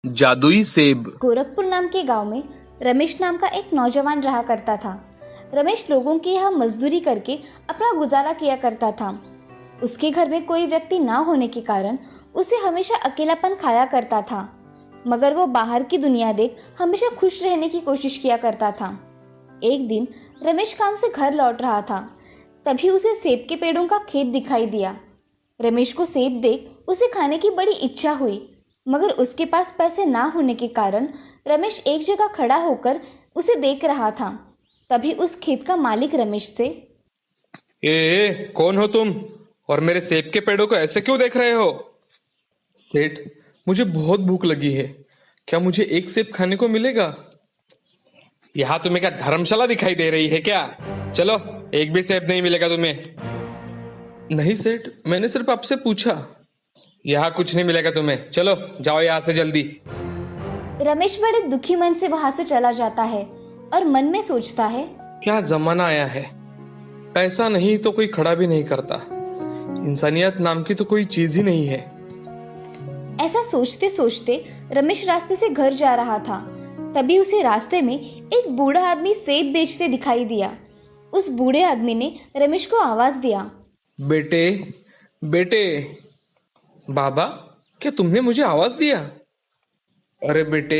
जादुई सेब। गोरखपुर नाम के गांव में रमेश नाम का एक नौजवान रहा करता था। रमेश लोगों के यहाँ मजदूरी करके अपना गुजारा किया करता था। उसके घर में कोई व्यक्ति ना होने के कारण उसे हमेशा अकेलापन खाया करता था, मगर वो बाहर की दुनिया देख हमेशा खुश रहने की कोशिश किया करता था। एक दिन रमेश काम से घर लौट रहा था, तभी उसे सेब के पेड़ों का खेत दिखाई दिया। रमेश को सेब देख उसे खाने की बड़ी इच्छा हुई, मगर उसके पास पैसे ना होने के कारण रमेश एक जगह खड़ा होकर उसे देख रहा था। तभी उस खेत का मालिक रमेश से, कौन हो तुम और मेरे सेब के पेड़ों को ऐसे क्यों देख रहे हो? सेठ, मुझे बहुत भूख लगी है, क्या मुझे एक सेब खाने को मिलेगा? यहाँ तुम्हें क्या धर्मशाला दिखाई दे रही है क्या? चलो, एक भी सेब नहीं मिलेगा तुम्हें। नहीं सेठ, मैंने सिर्फ आपसे पूछा। यहाँ कुछ नहीं मिलेगा तुम्हें, चलो जाओ यहाँ से जल्दी। रमेश बड़े दुखी मन से वहां से चला जाता है और मन में सोचता है, क्या जमाना आया है, पैसा नहीं तो कोई खड़ा भी नहीं करता, इंसानियत नाम की तो कोई चीज ही नहीं है। ऐसा सोचते सोचते रमेश रास्ते से घर जा रहा था। तभी उसे रास्ते में एक बूढ़ा आदमी सेब बेचते दिखाई दिया। उस बूढ़े आदमी ने रमेश को आवाज दिया, बेटे, बेटे। बाबा, क्या तुमने मुझे आवाज दिया? अरे बेटे,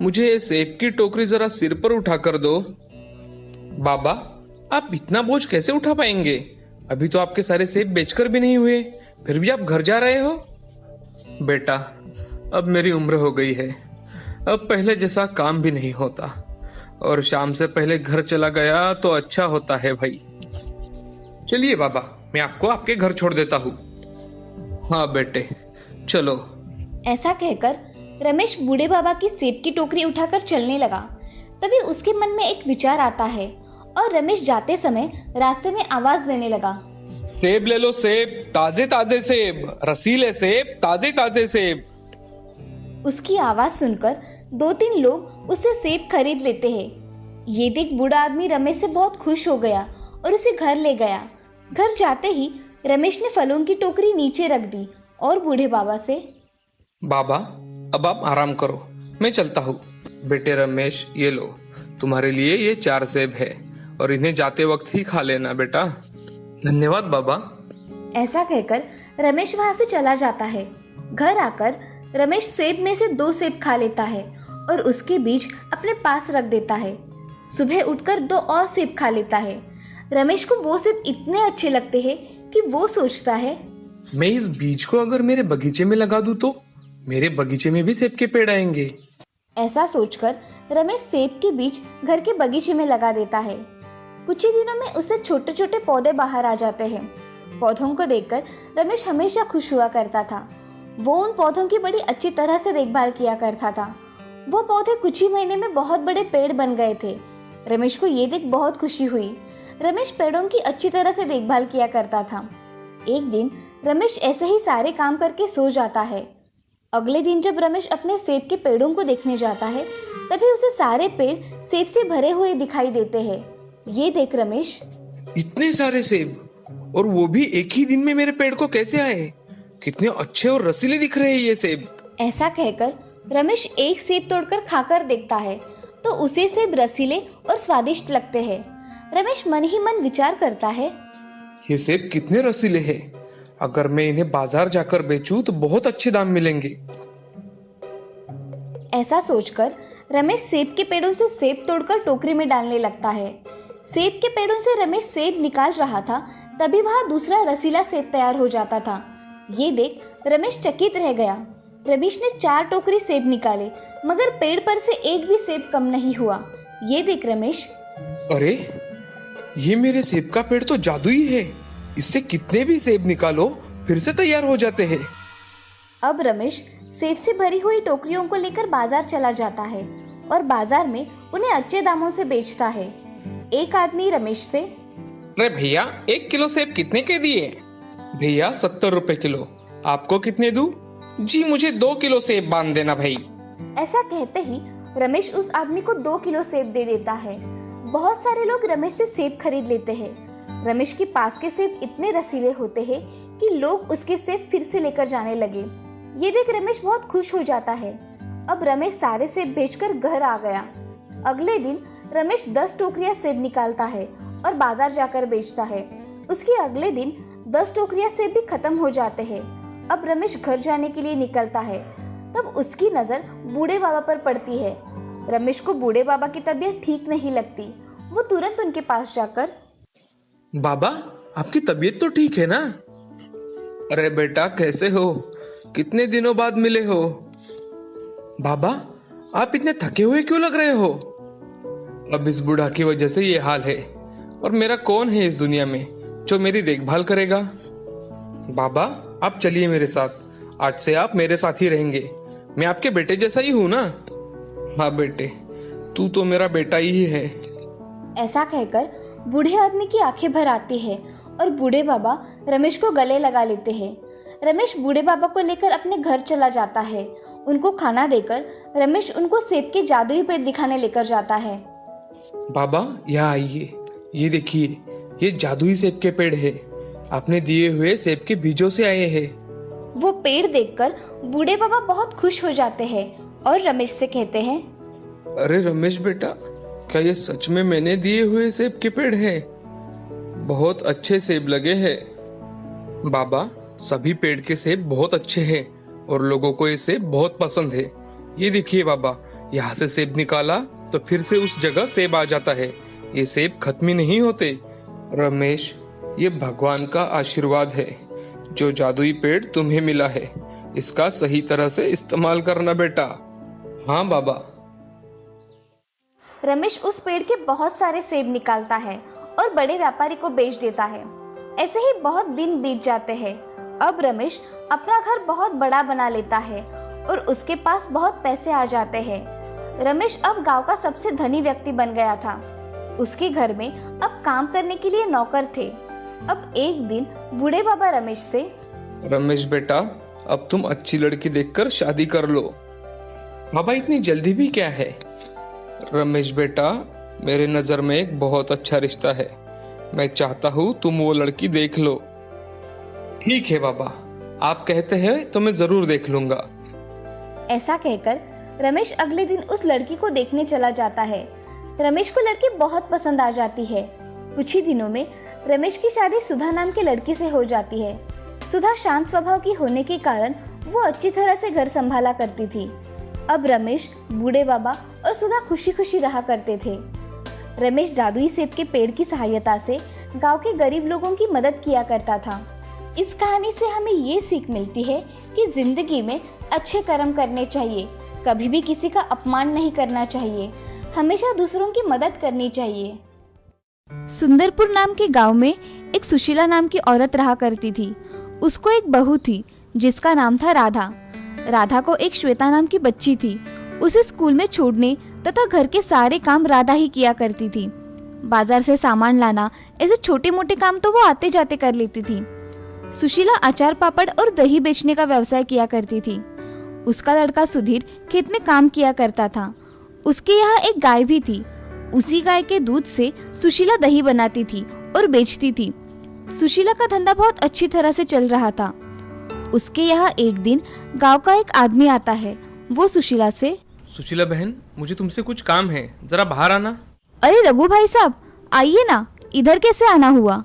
मुझे ये सेब की टोकरी जरा सिर पर उठा कर दो। बाबा, आप इतना बोझ कैसे उठा पाएंगे? अभी तो आपके सारे सेब बेचकर भी नहीं हुए, फिर भी आप घर जा रहे हो। बेटा, अब मेरी उम्र हो गई है, अब पहले जैसा काम भी नहीं होता, और शाम से पहले घर चला गया तो अच्छा होता है भाई। चलिए बाबा, मैं आपको आपके घर छोड़ देता हूँ। हाँ बेटे, चलो। ऐसा कहकर रमेश बूढ़े बाबा की सेब की टोकरी उठाकर चलने लगा। तभी उसके मन में एक विचार आता है और रमेश जाते समय रास्ते में आवाज देने लगा, सेब ले लो सेब, ताजे ताजे सेब, रसीले सेब, ताजे ताजे सेब। उसकी आवाज सुनकर 2-3 लोग उससे सेब खरीद लेते हैं। ये देख बूढ़ा आदमी रमेश से बहुत खुश हो गया और उसे घर ले गया। घर जाते ही रमेश ने फलों की टोकरी नीचे रख दी और बूढ़े बाबा से, बाबा, अब आप आराम करो, मैं चलता हूँ। बेटे रमेश, ये लो, तुम्हारे लिए ये 4 सेब है और इन्हें जाते वक्त ही खा लेना बेटा। धन्यवाद बाबा। ऐसा कहकर रमेश वहां से चला जाता है। घर आकर रमेश सेब में से 2 सेब खा लेता है और उसके बीज अपने पास रख देता है। सुबह उठकर 2 और सेब खा लेता है। रमेश को वो सेब इतने अच्छे लगते हैं कि वो सोचता है, मैं इस बीज को अगर मेरे बगीचे में लगा दूं तो मेरे बगीचे में भी सेब के पेड़ आएंगे। ऐसा सोचकर रमेश सेब के बीज घर के बगीचे में लगा देता है। कुछ ही दिनों में उससे छोटे छोटे पौधे बाहर आ जाते हैं। पौधों को देखकर रमेश हमेशा खुश हुआ करता था। वो उन पौधों की बड़ी अच्छी तरह से देखभाल किया करता था। वो पौधे कुछ ही महीने में बहुत बड़े पेड़ बन गए थे। रमेश को ये देख बहुत खुशी हुई। रमेश पेड़ों की अच्छी तरह से देखभाल किया करता था। एक दिन रमेश ऐसे ही सारे काम करके सो जाता है। अगले दिन जब रमेश अपने सेब के पेड़ों को देखने जाता है, तभी उसे सारे पेड़ सेब से भरे हुए दिखाई देते हैं। ये देख रमेश, इतने सारे सेब, और वो भी एक ही दिन में मेरे पेड़ को कैसे आए? कितने अच्छे और रसीले दिख रहे हैं ये सेब। ऐसा कहकर रमेश एक सेब तोड़कर खाकर देखता है तो उसे सेब रसीले और स्वादिष्ट लगते हैं। रमेश मन ही मन विचार करता है, ये सेब कितने रसीले हैं, अगर मैं इन्हें बाजार जाकर बेचूं तो बहुत अच्छे दाम मिलेंगे। ऐसा सोचकर रमेश सेब के पेड़ों से सेब तोड़कर टोकरी में डालने लगता है। सेब के पेड़ों से रमेश सेब निकाल रहा था, तभी वहां दूसरा रसीला सेब तैयार हो जाता था। ये देख रमेश चकित रह गया। रमेश ने 4 टोकरी सेब निकाले, मगर पेड़ पर से एक भी सेब कम नहीं हुआ। ये देख रमेश, अरे, ये मेरे सेब का पेड़ तो जादुई है, इससे कितने भी सेब निकालो फिर से तैयार हो जाते हैं। अब रमेश सेब से भरी हुई टोकरियों को लेकर बाजार चला जाता है और बाजार में उन्हें अच्छे दामों से बेचता है। एक आदमी रमेश से, अरे भैया, 1 किलो सेब कितने के दिए? भैया 70 रुपए किलो। आपको कितने दूं? जी मुझे 2 किलो सेब बांध देना भाई। ऐसा कहते ही रमेश उस आदमी को 2 किलो सेब दे देता है। बहुत सारे लोग रमेश से सेब खरीद लेते हैं। रमेश के पास के सेब इतने रसीले होते हैं कि लोग उसके सेब फिर से लेकर जाने लगे। ये देख रमेश बहुत खुश हो जाता है अब रमेश सारे सेब बेचकर घर आ गया। अगले दिन रमेश 10 टोकरियां सेब निकालता है और बाजार जाकर बेचता है। उसके अगले दिन 10 टोकरियां सेब भी खत्म हो जाते हैं। अब रमेश घर जाने के लिए निकलता है। तब उसकी नजर बूढ़े बाबा पर पड़ती है। रमेश को बूढ़े बाबा की तबीयत ठीक नहीं लगती। वो तुरंत उनके पास जाकर, बाबा, आपकी तबीयत तो ठीक है ना? अरे बेटा, कैसे हो? कितने दिनों बाद मिले हो? बाबा, आप इतने थके हुए क्यों लग रहे हो? अब इस बूढ़ा की वजह से ये हाल है, और मेरा कौन है इस दुनिया में जो मेरी देखभाल करेगा? बाबा, आप चलिए मेरे साथ। आज से आप मेरे साथ ही रहेंगे। मैं आपके बेटे जैसा ही हूं ना? हाँ बेटे, तू तो मेरा बेटा ही है। ऐसा कहकर बूढ़े आदमी की आंखें भर आती है और बूढ़े बाबा रमेश को गले लगा लेते हैं। रमेश बूढ़े बाबा को लेकर अपने घर चला जाता है। उनको खाना देकर रमेश उनको सेब के जादुई पेड़ दिखाने लेकर जाता है। बाबा, यहाँ आइए। ये देखिए, ये जादुई सेब के पेड़ है। आपने दिए हुए सेब के बीजों से आए हैं। वो पेड़ देखकर बूढ़े बाबा बहुत खुश हो जाते हैं और रमेश से कहते हैं, अरे रमेश बेटा, क्या ये सच में मैंने दिए हुए सेब के पेड़ हैं? बहुत अच्छे सेब लगे हैं। बाबा, सभी पेड़ के सेब बहुत अच्छे हैं और लोगों को ये सेब बहुत पसंद है। ये देखिए बाबा, यहाँ से सेब निकाला तो फिर से उस जगह सेब आ जाता है। ये सेब खत्म ही नहीं होते। रमेश, ये भगवान का आशीर्वाद है। जो जादुई पेड़ तुम्हें मिला है, इसका सही तरह से इस्तेमाल करना बेटा। हाँ बाबा। रमेश उस पेड़ के बहुत सारे सेब निकालता है और बड़े व्यापारी को बेच देता है। ऐसे ही बहुत दिन बीत जाते हैं। अब रमेश अपना घर बहुत बड़ा बना लेता है और उसके पास बहुत पैसे आ जाते हैं। रमेश अब गांव का सबसे धनी व्यक्ति बन गया था। उसके घर में अब काम करने के लिए नौकर थे। अब एक दिन बूढ़े बाबा रमेश से, रमेश बेटा, अब तुम अच्छी लड़की देखकर शादी कर लो। बाबा, इतनी जल्दी भी क्या है? रमेश बेटा, मेरे नजर में एक बहुत अच्छा रिश्ता है। मैं चाहता हूँ तुम वो लड़की देख लो। ठीक है बाबा, आप कहते हैं तो मैं जरूर देख लूंगा। ऐसा कहकर रमेश अगले दिन उस लड़की को देखने चला जाता है। रमेश को लड़की बहुत पसंद आ जाती है। कुछ ही दिनों में रमेश की शादी सुधा नाम की लड़की से हो जाती है। सुधा शांत स्वभाव की होने के कारण वो अच्छी तरह से घर संभाला करती थी। अब रमेश, बूढ़े बाबा और सुधा खुशी खुशी रहा करते थे। रमेश जादुई सेब के पेड़ की सहायता से गांव के गरीब लोगों की मदद किया करता था। इस कहानी से हमें ये सीख मिलती है कि जिंदगी में अच्छे कर्म करने चाहिए, कभी भी किसी का अपमान नहीं करना चाहिए, हमेशा दूसरों की मदद करनी चाहिए। सुंदरपुर नाम के गांव में एक सुशीला नाम की औरत रहा करती थी। उसको एक बहू थी जिसका नाम था राधा। राधा को एक श्वेता नाम की बच्ची थी। उसे स्कूल में छोड़ने तथा घर के सारे काम राधा ही किया करती थी। बाजार से सामान लाना, ऐसे छोटे मोटे काम तो वो आते जाते कर लेती थी। सुशीला अचार पापड़ और दही बेचने का व्यवसाय किया करती थी। उसका लड़का सुधीर खेत में काम किया करता था। उसके यहाँ एक गाय भी थी। उसी गाय के दूध से सुशीला दही बनाती थी और बेचती थी। सुशीला का धंधा बहुत अच्छी तरह से चल रहा था। उसके यहाँ एक दिन गांव का एक आदमी आता है। वो सुशीला से, सुशीला बहन, मुझे तुमसे कुछ काम है, जरा बाहर आना। अरे रघु भाई साहब, आइए ना, इधर कैसे आना हुआ?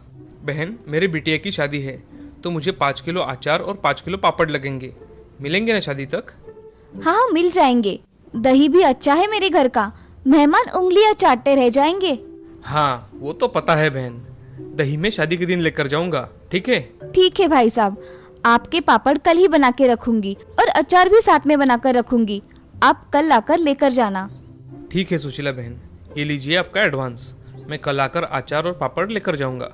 बहन, मेरे बिटिया की शादी है तो मुझे 5 किलो अचार और 5 किलो पापड़ लगेंगे। मिलेंगे ना शादी तक? हाँ, मिल जाएंगे। दही भी अच्छा है मेरे घर का, मेहमान उंगलियां चाटते रह जाएंगे। हाँ, वो तो पता है बहन। दही में शादी के दिन लेकर जाऊंगा, ठीक है? ठीक है भाई साहब, आपके पापड़ कल ही बना के रखूंगी और अचार भी साथ में बनाकर रखूंगी। आप कल आकर लेकर जाना। ठीक है सुशीला बहन, ये लीजिए आपका एडवांस। मैं कल आकर अचार और पापड़ लेकर जाऊंगा।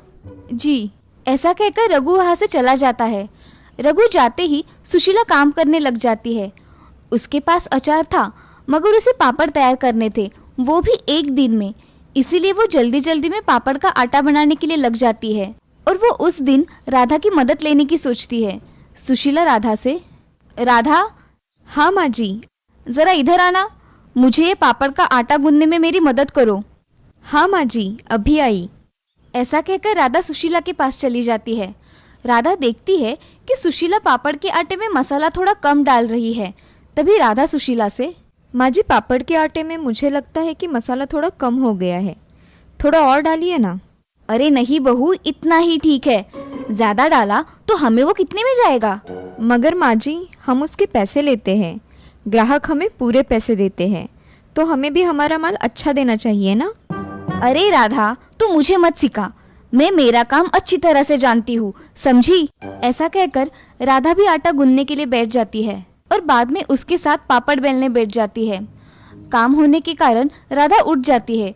जी। ऐसा कहकर रघु वहाँ से चला जाता है। रघु जाते ही सुशीला काम करने लग जाती है। उसके पास अचार था मगर उसे पापड़ तैयार करने थे, वो भी एक दिन में। इसीलिए वो जल्दी जल्दी में पापड़ का आटा बनाने के लिए लग जाती है और वो उस दिन राधा की मदद लेने की सोचती है। सुशीला राधा से, राधा। हाँ माँ जी। जरा इधर आना, मुझे ये पापड़ का आटा गूंदने में मेरी मदद करो। हाँ माँ जी, अभी आई। ऐसा कहकर राधा सुशीला के पास चली जाती है। राधा देखती है कि सुशीला पापड़ के आटे में मसाला थोड़ा कम डाल रही है, तभी राधा सुशीला से, माँ जी, पापड़ के आटे में मुझे लगता है कि मसाला थोड़ा कम हो गया है, थोड़ा और डालिए ना। अरे नहीं बहू, इतना ही ठीक है, ज्यादा डाला तो हमें वो कितने में जाएगा? मगर माँ जी, हम उसके पैसे लेते हैं, ग्राहक हमें पूरे पैसे देते हैं, तो हमें भी हमारा माल अच्छा देना चाहिए ना। अरे राधा, तू मुझे मत सिखा, मैं मेरा काम अच्छी तरह से जानती हूँ, समझी? ऐसा कहकर राधा भी आटा गूंदने के लिए बैठ जाती है और बाद में उसके साथ पापड़ बेलने बैठ जाती है। काम होने के कारण राधा उठ जाती है।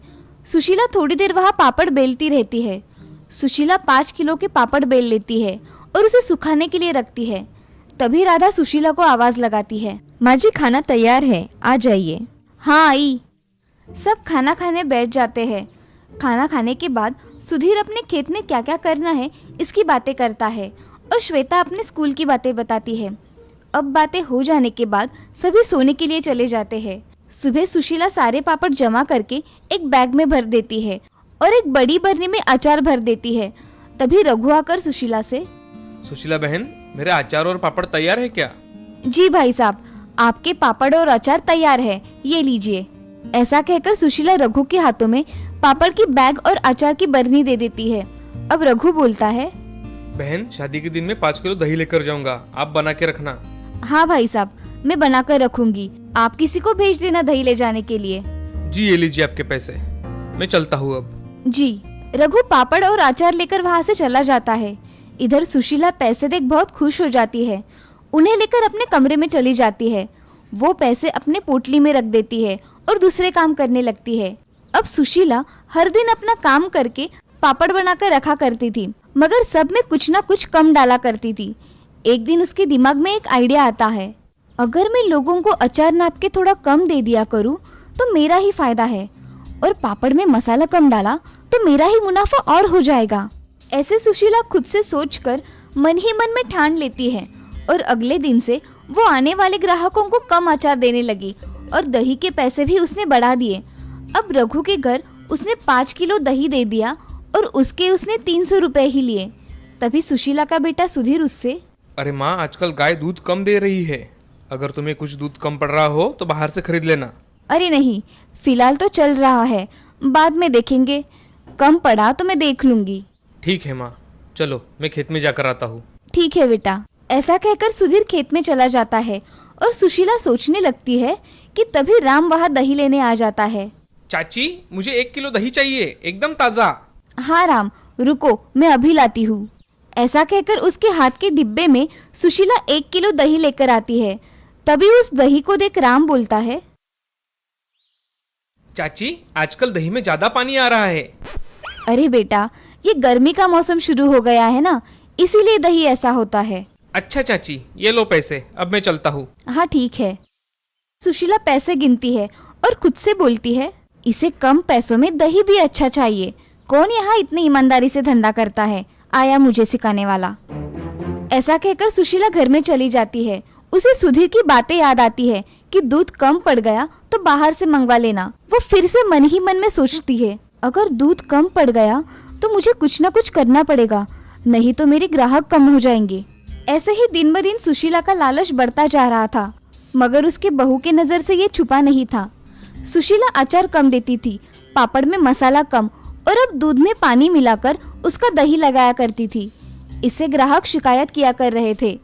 सुशीला थोड़ी देर वहाँ पापड़ बेलती रहती है। सुशीला 5 किलो के पापड़ बेल लेती है और उसे सुखाने के लिए रखती है। तभी राधा सुशीला को आवाज लगाती है, माँ जी, खाना तैयार है, आ जाइए। हाँ आई। सब खाना खाने बैठ जाते हैं। खाना खाने के बाद सुधीर अपने खेत में क्या क्या करना है इसकी बातें करता है और श्वेता अपने स्कूल की बातें बताती है। अब बातें हो जाने के बाद सभी सोने के लिए चले जाते हैं। सुबह सुशीला सारे पापड़ जमा करके एक बैग में भर देती है और एक बड़ी बरनी में अचार भर देती है। तभी रघु आकर सुशीला से, सुशीला बहन, मेरे अचार और पापड़ तैयार है क्या? जी भाई साहब, आपके पापड़ और अचार तैयार है, ये लीजिए। ऐसा कहकर सुशीला रघु के हाथों में पापड़ की बैग और अचार की बरनी दे देती है। अब रघु बोलता है, बहन, शादी के दिन में 5 किलो दही लेकर जाऊंगा, आप बना के रखना। हाँ भाई साहब, मैं बना कर रखूंगी, आप किसी को भेज देना दही ले जाने के लिए। जी, ये लीजिए आपके पैसे, मैं चलता हूँ अब। जी। रघु पापड़ और अचार लेकर वहाँ से चला जाता है। इधर सुशीला पैसे देख बहुत खुश हो जाती है। उन्हें लेकर अपने कमरे में चली जाती है। वो पैसे अपने पोटली में रख देती है और दूसरे काम करने लगती है। अब सुशीला हर दिन अपना काम करके पापड़ बनाकर रखा करती थी, मगर सब में कुछ ना कुछ कम डाला करती थी। एक दिन उसके दिमाग में एक आइडिया आता है, अगर मैं लोगों को अचार नाप के थोड़ा कम दे दिया करूं तो मेरा ही फायदा है, और पापड़ में मसाला कम डाला तो मेरा ही मुनाफा और हो जाएगा। ऐसे सुशीला खुद से सोचकर मन ही मन में ठान लेती है और अगले दिन से वो आने वाले ग्राहकों को कम अचार देने लगी और दही के पैसे भी उसने बढ़ा दिए। अब रघु के घर उसने 5 किलो दही दे दिया और उसने 300 रुपए ही लिए। तभी सुशीला का बेटा सुधीर उससे, अरे माँ, आजकल गाय दूध कम दे रही है, अगर तुम्हें कुछ दूध कम पड़ रहा हो तो बाहर से खरीद लेना। अरे नहीं, फिलहाल तो चल रहा है, बाद में देखेंगे, कम पड़ा तो मैं देख लूंगी। ठीक है माँ, चलो मैं खेत में जाकर आता हूँ। ठीक है बेटा। ऐसा कहकर सुधीर खेत में चला जाता है और सुशीला सोचने लगती है कि तभी राम वहाँ दही लेने आ जाता है। चाची, मुझे 1 किलो दही चाहिए, एकदम ताजा। हाँ राम, रुको, मैं अभी लाती हूँ। ऐसा कहकर उसके हाथ के डिब्बे में सुशीला 1 किलो दही लेकर आती है। तभी उस दही को देख राम बोलता है, चाची, आजकल दही में ज्यादा पानी आ रहा है। अरे बेटा, ये गर्मी का मौसम शुरू हो गया है ना, इसीलिए दही ऐसा होता है। अच्छा चाची, ये लो पैसे, अब मैं चलता हूँ। हाँ ठीक है। सुशीला पैसे गिनती है और खुद से बोलती है, इसे कम पैसों में दही भी अच्छा चाहिए। कौन यहाँ इतनी ईमानदारी से धंधा करता है, आया मुझे सिखाने वाला। ऐसा कहकर सुशीला घर में चली जाती है। उसे सुधीर की बातें याद आती है कि दूध कम पड़ गया तो बाहर से मंगवा लेना। वो फिर से मन ही मन में सोचती है, अगर दूध कम पड़ गया तो मुझे कुछ ना कुछ करना पड़ेगा, नहीं तो मेरे ग्राहक कम हो जाएंगे। ऐसे ही दिन ब दिन सुशीला का लालच बढ़ता जा रहा था, मगर उसके बहू के नजर से ये छुपा नहीं था। सुशीला अचार कम देती थी, पापड़ में मसाला कम और अब दूध में पानी मिलाकर उसका दही लगाया करती थी। इससे ग्राहक शिकायत किया कर रहे थे।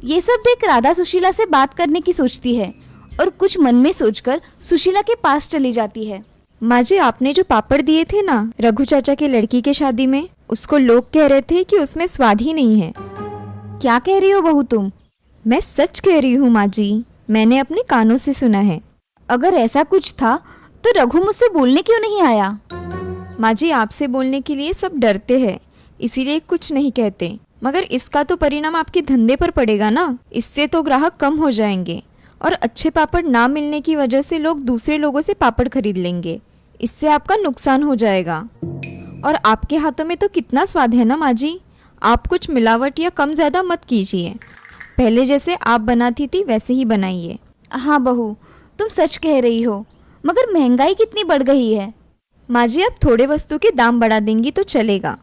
ये सब देख राधा सुशीला से बात करने की सोचती है और कुछ मन में सोचकर सुशीला के पास चली जाती है। माँ जी, आपने जो पापड़ दिए थे ना रघु चाचा की लड़की के शादी में, उसको लोग कह रहे थे कि उसमें स्वाद ही नहीं है। क्या कह रही हो बहू तुम? मैं सच कह रही हूँ माँ जी, मैंने अपने कानों से सुना है। अगर ऐसा कुछ था तो रघु मुझसे बोलने क्यों नहीं आया? माँ जी, आपसे बोलने के लिए सब डरते हैं, इसीलिए कुछ नहीं कहते। मगर इसका तो परिणाम आपके धंधे पर पड़ेगा ना। इससे तो ग्राहक कम हो जाएंगे और अच्छे पापड़ ना मिलने की वजह से लोग दूसरे लोगों से पापड़ खरीद लेंगे। इससे आपका नुकसान हो जाएगा। और आपके हाथों में तो कितना स्वाद है ना माँ जी, आप कुछ मिलावट या कम ज़्यादा मत कीजिए। पहले जैसे आप बनाती थी वैसे ही बनाइए। हाँ बहू, तुम सच कह रही हो, मगर महंगाई कितनी बढ़ गई है। माँ जी, आप थोड़े वस्तु के दाम बढ़ा देंगी तो चलेगा,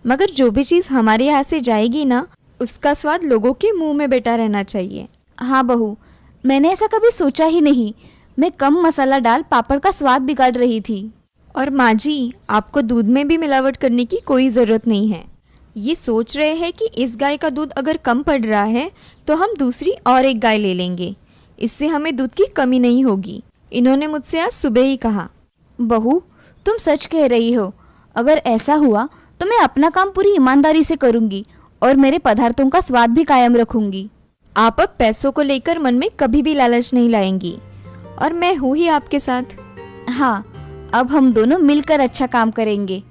मगर जो भी चीज़ हमारे यहाँ से जाएगी ना, उसका स्वाद लोगों के मुंह में बैठा रहना चाहिए। हाँ बहू, मैंने ऐसा कभी सोचा ही नहीं। मैं कम मसाला डाल पापड़ का स्वाद बिगाड़ रही थी। और माँ जी, आपको दूध में भी मिलावट करने की कोई ज़रूरत नहीं है। ये सोच रहे हैं कि इस गाय का दूध अगर कम पड़ रहा है तो हम दूसरी और एक गाय ले लेंगे, इससे हमें दूध की कमी नहीं होगी। इन्होंने मुझसे आज सुबह ही कहा। बहू, तुम सच कह रही हो। अगर ऐसा हुआ तो मैं अपना काम पूरी ईमानदारी से करूंगी और मेरे पदार्थों का स्वाद भी कायम रखूंगी। आप अब पैसों को लेकर मन में कभी भी लालच नहीं लाएंगी, और मैं हूँ ही आपके साथ। हाँ, अब हम दोनों मिलकर अच्छा काम करेंगे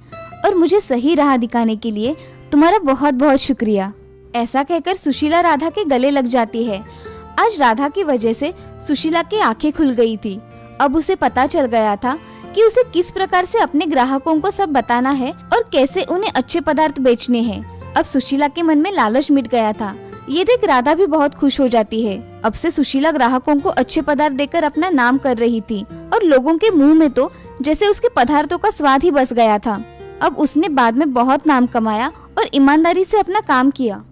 और मुझे सही राह दिखाने के लिए तुम्हारा बहुत बहुत शुक्रिया। ऐसा कहकर सुशीला राधा के गले लग जाती है। आज राधा की वजह से सुशीला की आंखें खुल गई थी। अब उसे पता चल गया था कि उसे किस प्रकार से अपने ग्राहकों को सब बताना है और कैसे उन्हें अच्छे पदार्थ बेचने हैं। अब सुशीला के मन में लालच मिट गया था। ये देख राधा भी बहुत खुश हो जाती है। अब से सुशीला ग्राहकों को अच्छे पदार्थ देकर अपना नाम कर रही थी और लोगों के मुंह में तो जैसे उसके पदार्थों का स्वाद ही बस गया था। अब उसने बाद में बहुत नाम कमाया और ईमानदारी से अपना काम किया।